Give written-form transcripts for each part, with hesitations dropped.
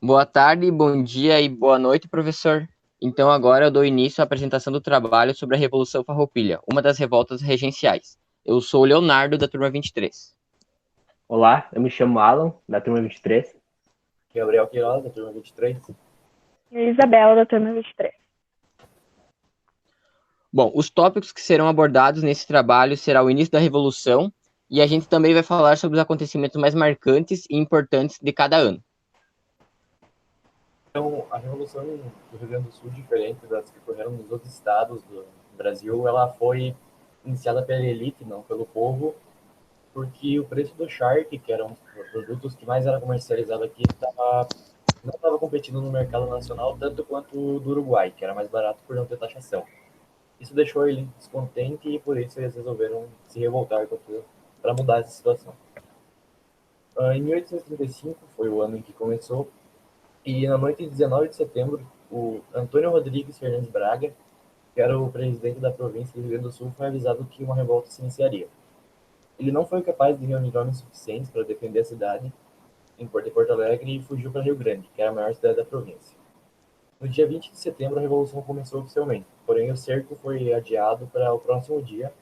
Boa tarde, bom dia e boa noite, professor. Então, agora eu dou início à apresentação do trabalho sobre a Revolução Farroupilha, uma das revoltas regenciais. Eu sou o Leonardo, da turma 23. Olá, eu me chamo Alan, da turma 23. Gabriel Queiroz, da turma 23. E Isabela, da turma 23. Bom, os tópicos que serão abordados nesse trabalho será o início da Revolução e a gente também vai falar sobre os acontecimentos mais marcantes e importantes de cada ano. Então, a Revolução do Rio Grande do Sul, diferente das que ocorreram nos outros estados do Brasil, ela foi iniciada pela elite, não pelo povo, porque o preço do charque, que eram os produtos que mais era comercializado aqui, não estava competindo no mercado nacional tanto quanto o do Uruguai, que era mais barato por não ter taxação. Isso deixou ele descontente e por isso eles resolveram se revoltar para mudar essa situação. Em 1835 foi o ano em que começou. E na noite de 19 de setembro, o Antônio Rodrigues Fernandes Braga, que era o presidente da província do Rio Grande do Sul, foi avisado que uma revolta se iniciaria. Ele não foi capaz de reunir homens suficientes para defender a cidade em Porto Alegre e fugiu para Rio Grande, que era a maior cidade da província. No dia 20 de setembro, a revolução começou oficialmente, porém o cerco foi adiado para o próximo dia,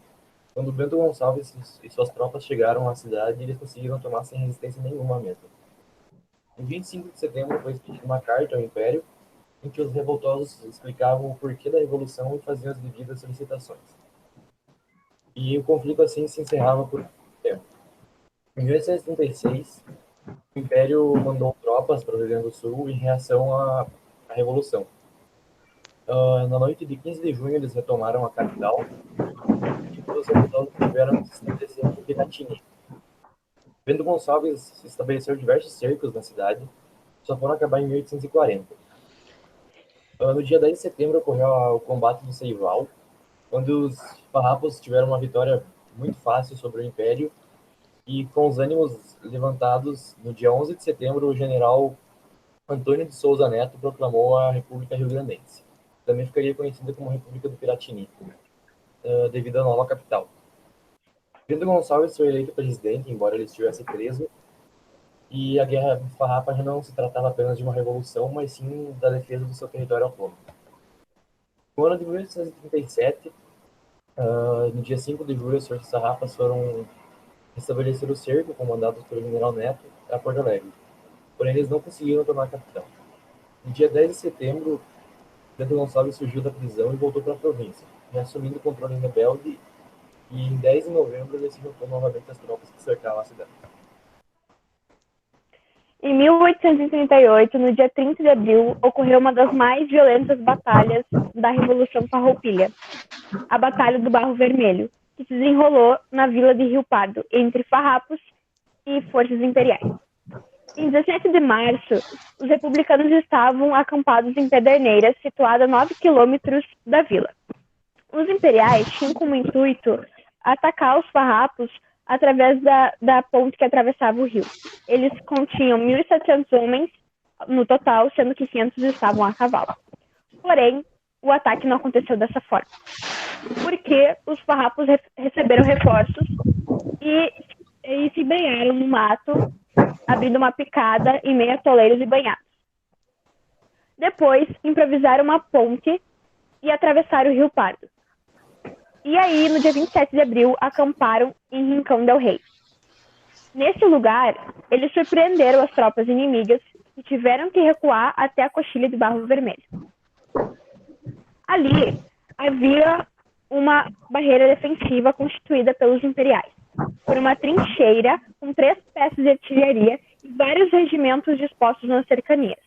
quando Bento Gonçalves e suas tropas chegaram à cidade e eles conseguiram tomar sem resistência nenhuma mesmo. Em 25 de setembro foi expedida uma carta ao Império em que os revoltosos explicavam o porquê da revolução e faziam as devidas solicitações. E o conflito assim se encerrava por tempo. Em 1836, o Império mandou tropas para o Rio Grande do Sul em reação à revolução. Na noite de 15 de junho, eles retomaram a capital e os revoltosos tiveram que se estabelecer em Piratini. Bento Gonçalves estabeleceu diversos cercos na cidade, só foram acabar em 1840. No dia 10 de setembro ocorreu o combate do Seival, onde os farrapos tiveram uma vitória muito fácil sobre o Império e com os ânimos levantados, no dia 11 de setembro, o general Antônio de Souza Neto proclamou a República Rio-Grandense. Também ficaria conhecida como República do Piratini, devido à nova capital. Bento Gonçalves foi eleito presidente, embora ele estivesse preso, e a Guerra Farrapa já não se tratava apenas de uma revolução, mas sim da defesa do seu território autônomo. No ano de 1837, no dia 5 de julho, as forças farrapas foram estabelecer o cerco, comandados pelo general Neto, a Porto Alegre. Porém, eles não conseguiram tomar a capital. No dia 10 de setembro, Bento Gonçalves fugiu da prisão e voltou para a província, reassumindo o controle rebelde, e em 10 de novembro ele se juntou novamente às tropas que cercavam a cidade. Em 1838, no dia 30 de abril, ocorreu uma das mais violentas batalhas da Revolução Farroupilha, a Batalha do Barro Vermelho, que se desenrolou na vila de Rio Pardo, entre farrapos e forças imperiais. Em 17 de março, os republicanos estavam acampados em Pederneiras, situada a 9 quilômetros da vila. Os imperiais tinham como intuito atacar os farrapos através da ponte que atravessava o rio. Eles continham 1.700 homens no total, sendo que 500 estavam a cavalo. Porém, o ataque não aconteceu dessa forma, porque os farrapos receberam reforços e se banharam no mato, abrindo uma picada em meio a toleiros e banhados. Depois, improvisaram uma ponte e atravessaram o Rio Pardo. E aí, no dia 27 de abril, acamparam em Rincão del Rei. Nesse lugar, eles surpreenderam as tropas inimigas e tiveram que recuar até a coxilha de Barro Vermelho. Ali, havia uma barreira defensiva constituída pelos imperiais, por uma trincheira com 3 peças de artilharia e vários regimentos dispostos nas cercanias.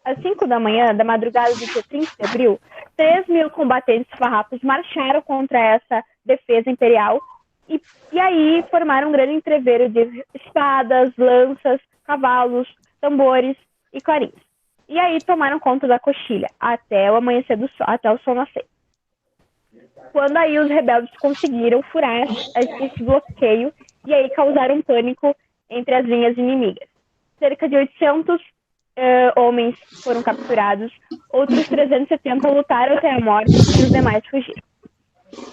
Às 5 da manhã, da madrugada do dia 30 de abril, 3.000 combatentes farrapos marcharam contra essa defesa imperial e aí formaram um grande entreveiro de espadas, lanças, cavalos, tambores e clarins. E aí tomaram conta da coxilha até o amanhecer do sol, até o sol nascer. Quando aí os rebeldes conseguiram furar esse bloqueio e aí causaram pânico entre as linhas inimigas. Cerca de 800 homens foram capturados, outros 370 lutaram até a morte e os demais fugiram.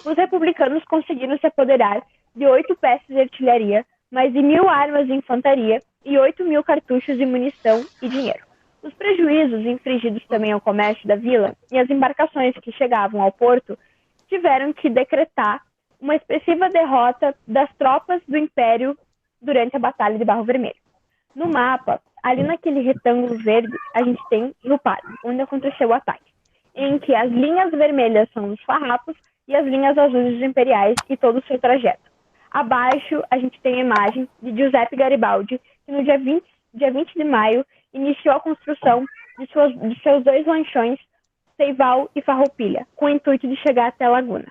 Os republicanos conseguiram se apoderar de 8 peças de artilharia, mais de 1.000 armas de infantaria e 8.000 cartuchos de munição e dinheiro. Os prejuízos infligidos também ao comércio da vila e as embarcações que chegavam ao porto tiveram que decretar uma expressiva derrota das tropas do Império durante a Batalha de Barro Vermelho. No mapa, ali naquele retângulo verde, a gente tem Rio Pardo, onde aconteceu o ataque, em que as linhas vermelhas são os farrapos e as linhas azuis os imperiais e todo o seu trajeto. Abaixo, a gente tem a imagem de Giuseppe Garibaldi, que no dia 20 de maio iniciou a construção de seus 2 lanchões, Seival e Farroupilha, com o intuito de chegar até a Laguna.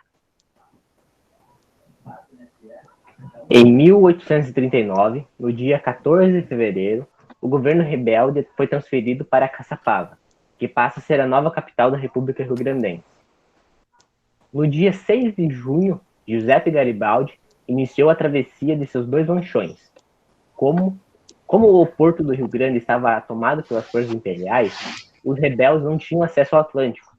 Em 1839, no dia 14 de fevereiro, o governo rebelde foi transferido para Caçapava, que passa a ser a nova capital da República Rio-Grandense. No dia 6 de junho, Giuseppe Garibaldi iniciou a travessia de seus 2 lanchões. Como o porto do Rio Grande estava tomado pelas forças imperiais, os rebeldes não tinham acesso ao Atlântico.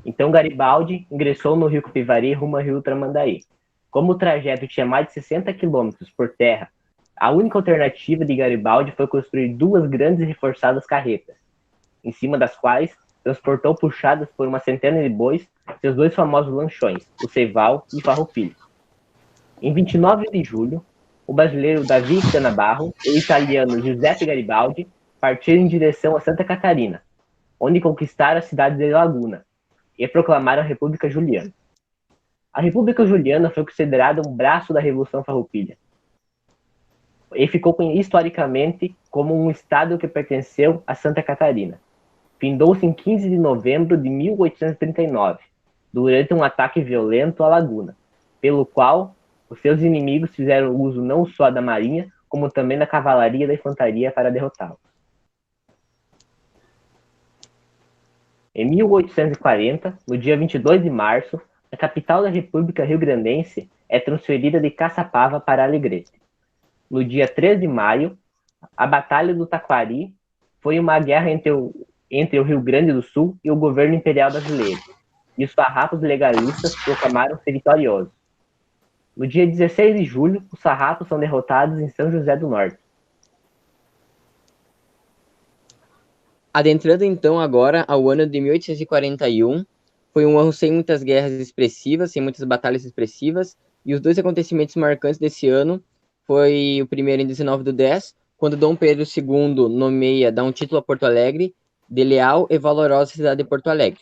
Então Garibaldi ingressou no rio Capivari rumo ao rio Tramandaí. Como o trajeto tinha mais de 60 quilômetros por terra, a única alternativa de Garibaldi foi construir 2 grandes e reforçadas carretas, em cima das quais transportou puxadas por uma centena de bois seus 2 famosos lanchões, o Seival e Farroupilha. Em 29 de julho, o brasileiro Davi Canabarro e o italiano Giuseppe Garibaldi partiram em direção a Santa Catarina, onde conquistaram a cidade de Laguna e proclamaram a República Juliana. A República Juliana foi considerada um braço da Revolução Farroupilha e ficou historicamente como um estado que pertenceu a Santa Catarina. Findou-se em 15 de novembro de 1839, durante um ataque violento à Laguna, pelo qual os seus inimigos fizeram uso não só da marinha, como também da cavalaria e da infantaria para derrotá-los. Em 1840, no dia 22 de março, a capital da República Rio-Grandense é transferida de Caçapava para Alegrete. No dia 3 de maio, a Batalha do Taquari foi uma guerra entre o Rio Grande do Sul e o governo imperial brasileiro, e os farrapos legalistas proclamaram-se vitoriosos. No dia 16 de julho, os farrapos são derrotados em São José do Norte. Adentrando então agora ao ano de 1841, foi um ano sem muitas guerras expressivas, sem muitas batalhas expressivas, e os 2 acontecimentos marcantes desse ano foi o primeiro em 19/10, quando Dom Pedro II dá um título a Porto Alegre de leal e valorosa cidade de Porto Alegre.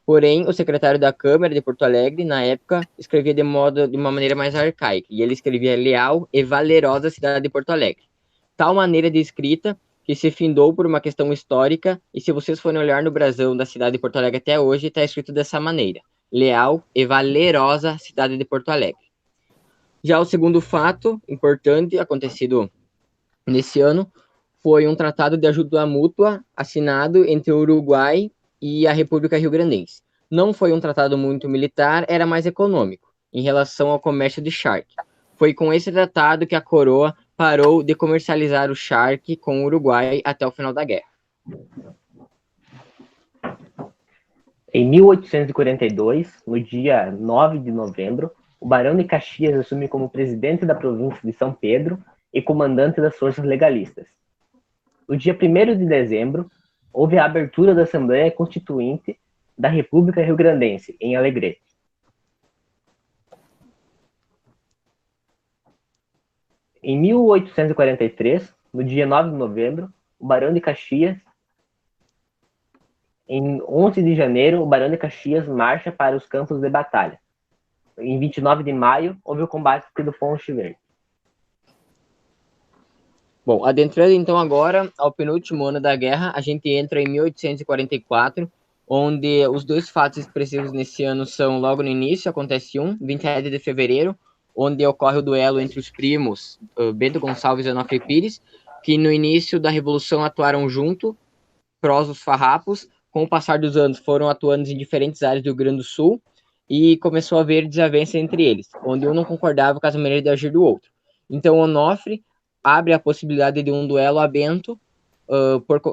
Porém, o secretário da Câmara de Porto Alegre, na época, escrevia de uma maneira mais arcaica, e ele escrevia leal e valerosa cidade de Porto Alegre. Tal maneira de escrita que se findou por uma questão histórica, e se vocês forem olhar no brasão da cidade de Porto Alegre até hoje, está escrito dessa maneira: leal e valerosa cidade de Porto Alegre. Já o segundo fato importante acontecido nesse ano foi um tratado de ajuda mútua assinado entre o Uruguai e a República Rio-Grandense. Não foi um tratado muito militar, era mais econômico, em relação ao comércio de charque. Foi com esse tratado que a coroa parou de comercializar o charque com o Uruguai até o final da guerra. Em 1842, no dia 9 de novembro, o Barão de Caxias assume como presidente da província de São Pedro e comandante das forças legalistas. No dia 1º de dezembro, houve a abertura da Assembleia Constituinte da República Rio-Grandense, em Alegrete. Em 1843, no dia 9 de novembro, o Barão de Caxias, em 11 de janeiro, o Barão de Caxias marcha para os campos de batalha. Em 29 de maio, houve o combate do Ponte Verde. Bom, adentrando então agora ao penúltimo ano da guerra, a gente entra em 1844, onde os 2 fatos expressivos nesse ano são, logo no início, acontece 27 de fevereiro, onde ocorre o duelo entre os primos Bento Gonçalves e Onofre Pires, que no início da Revolução atuaram junto, prós os farrapos. Com o passar dos anos foram atuando em diferentes áreas do Rio Grande do Sul, e começou a haver desavença entre eles, onde um não concordava com as maneiras de agir do outro. Então Onofre abre a possibilidade de um duelo a Bento,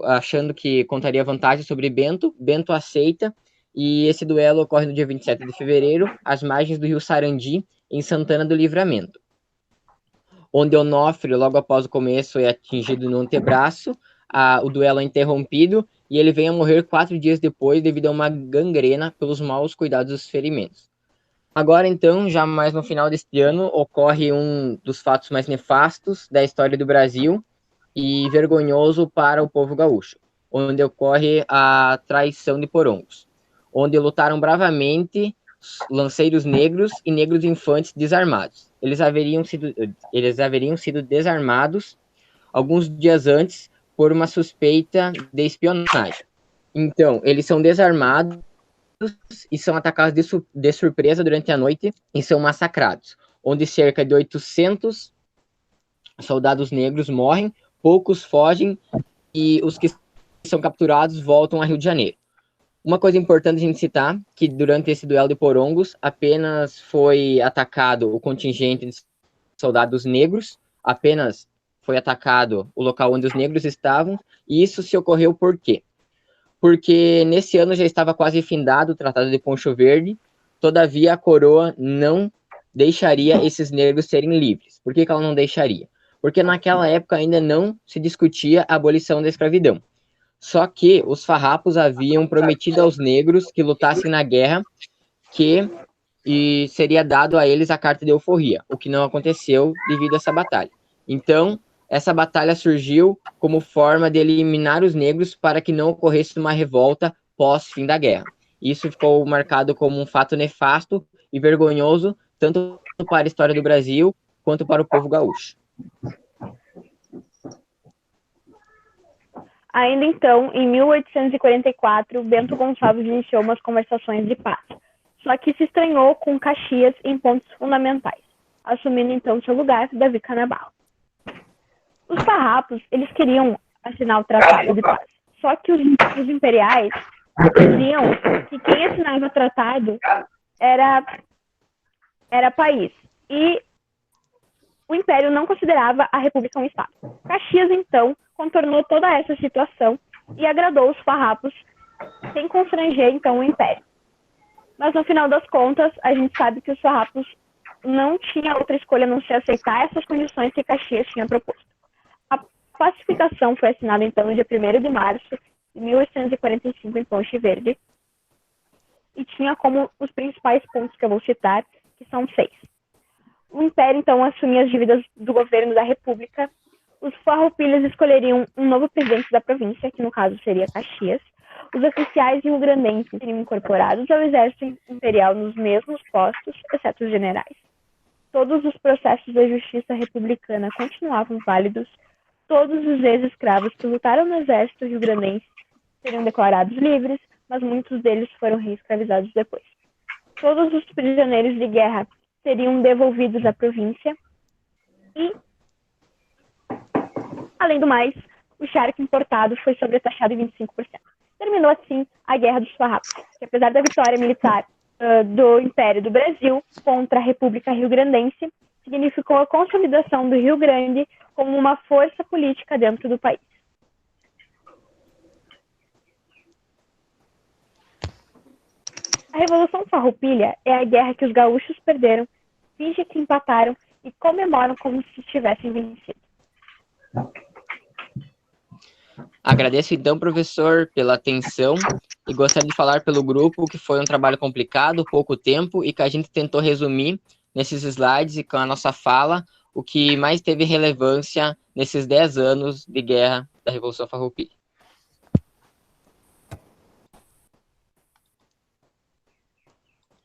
achando que contaria vantagem sobre Bento. Bento aceita, e esse duelo ocorre no dia 27 de fevereiro, às margens do rio Sarandi, em Santana do Livramento, onde Onofre, logo após o começo, é atingido no antebraço. o duelo é interrompido e ele vem a morrer 4 dias depois devido a uma gangrena pelos maus cuidados dos ferimentos. Agora, então, já mais no final deste ano, ocorre um dos fatos mais nefastos da história do Brasil e vergonhoso para o povo gaúcho, onde ocorre a traição de Porongos, onde lutaram bravamente lanceiros negros e negros infantes desarmados. Eles haveriam sido desarmados alguns dias antes por uma suspeita de espionagem. Então, eles são desarmados e são atacados de surpresa durante a noite e são massacrados, onde cerca de 800 soldados negros morrem, poucos fogem e os que são capturados voltam a Rio de Janeiro. Uma coisa importante a gente citar, que durante esse duelo de Porongos, apenas foi atacado o contingente de soldados negros, apenas foi atacado o local onde os negros estavam, e isso se ocorreu por quê? Porque nesse ano já estava quase findado o Tratado de Poncho Verde, todavia a coroa não deixaria esses negros serem livres. Por que ela não deixaria? Porque naquela época ainda não se discutia a abolição da escravidão. Só que os farrapos haviam prometido aos negros que lutassem na guerra e seria dado a eles a carta de alforria, o que não aconteceu devido a essa batalha. Então, essa batalha surgiu como forma de eliminar os negros para que não ocorresse uma revolta pós-fim da guerra. Isso ficou marcado como um fato nefasto e vergonhoso, tanto para a história do Brasil quanto para o povo gaúcho. Ainda então, em 1844, Bento Gonçalves iniciou umas conversações de paz, só que se estranhou com Caxias em pontos fundamentais, assumindo então seu lugar Davi Canabarro. Os farrapos, eles queriam assinar o tratado de paz, só que os imperiais diziam que quem assinava o tratado era país, e o Império não considerava a República um Estado. Caxias, então, contornou toda essa situação e agradou os farrapos, sem constranger, então, o Império. Mas, no final das contas, a gente sabe que os farrapos não tinham outra escolha a não ser aceitar essas condições que Caxias tinha proposto. A pacificação foi assinada, então, no dia 1º de março de 1845, em Poncho Verde, e tinha como os principais pontos que eu vou citar, que são 6. O Império, então, assumia as dívidas do governo da República. Os farroupilhas escolheriam um novo presidente da província, que no caso seria Caxias. Os oficiais rio-grandenses seriam incorporados ao exército imperial nos mesmos postos, exceto os generais. Todos os processos da justiça republicana continuavam válidos. Todos os ex-escravos que lutaram no exército rio-grandense seriam declarados livres, mas muitos deles foram reescravizados depois. Todos os prisioneiros de guerra seriam devolvidos à província e, além do mais, o charque importado foi sobretaxado em 25%. Terminou assim a Guerra dos Farrapos, que apesar da vitória militar do Império do Brasil contra a República Rio-Grandense, significou a consolidação do Rio Grande como uma força política dentro do país. A Revolução Farroupilha é a guerra que os gaúchos perderam, fingem que empataram e comemoram como se tivessem vencido. Agradeço então, professor, pela atenção e gostaria de falar pelo grupo que foi um trabalho complicado, pouco tempo, e que a gente tentou resumir nesses slides e com a nossa fala o que mais teve relevância nesses 10 anos de guerra da Revolução Farroupilha.